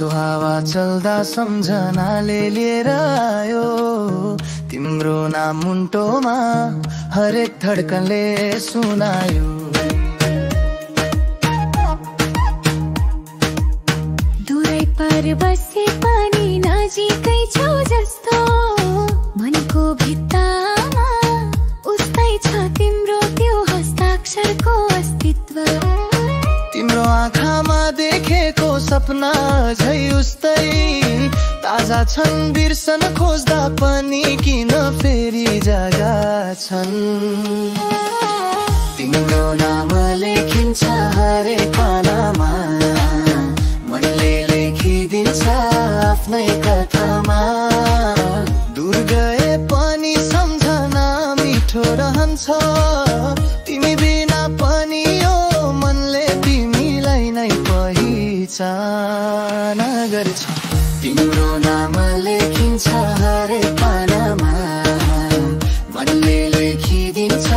चिसो हावा चल्दा सम्झनाले लिएर आयो तिम्रो नाम मुन्टोमा हरेक धड्कनले सुनायो। दूरै पर बसे पनि नजिकै छौ जस्तो मनको भित्तामा उस्तै छ तिम्रो त्यो हस्ताक्षरको अस्तित्व। तिम्रो आँखामा देखेको सपना झै उस्तै ताजा छन् बिर्सन खोज्दा पनि किन फेरि जगा छन्। तिम्रो नाम लेखिन्छ हरेक पानामा मनले लेखिदिन्छ आफ्नै कथामा। दूर गए पनि सम्झना मिठो रहन्छ तिमी बिना पनि यो मनले तिमीलाई नै पहिचान गर्छ। तिम्रो नाम लेखिन्छ हरेक पानामा मनले लेखिदिन्छ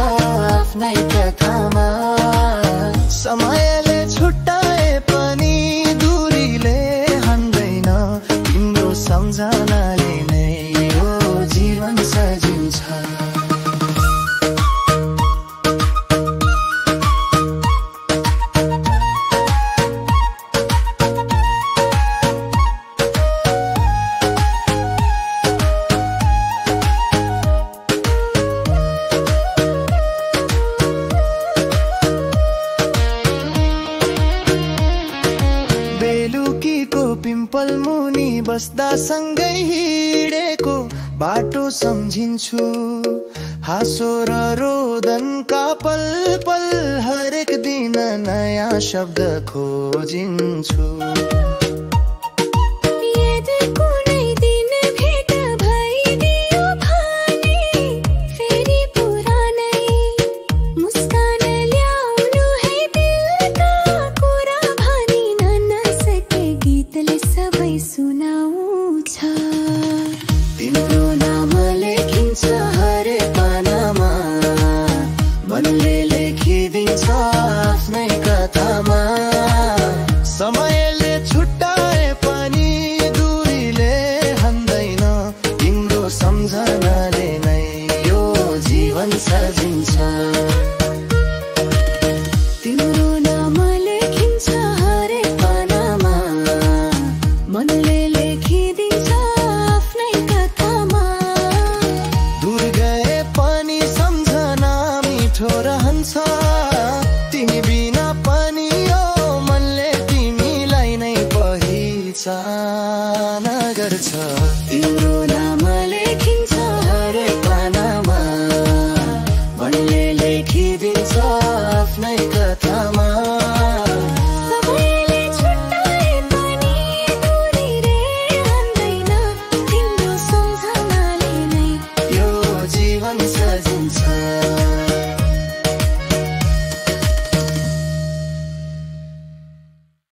आफ्नै कथामा। समयले छुट्टाए पनि दूरीले हान्दैन तिम्रो सम्झनाले नै यो जीवन सजिन्छ। बेलुकीको पिम्पल मुनि बस्दा सँगै हिँडेको बाटो सम्झिन्छु हाँसो र रोदनका पल पल हरेक दिन नयाँ शब्द खोजिन्छु। तिम्रो नाम लेखिन्छ हरेक पानामा मनले लेखिदिन्छ आफ्नै कथामा। समयले छुट्टाए पनि दूरीले हान्दैन तिम्रो सम्झनाले नै यो जीवन सजिन्छ। तिम्रो नाम लेखिन्छ हरेक पानामा मनले लेखिदिन्छ आफ्नै कथामा। दूर गए पनि सम्झना मिठो रहन्छ तिमी बिना पनि यो मनले तिमीलाई नै पहिचान गर्छ। तिम्रो नाम लेखिन्छ हरेक पानामा मनले लेखिदिन्छ आफ्नै कथामा।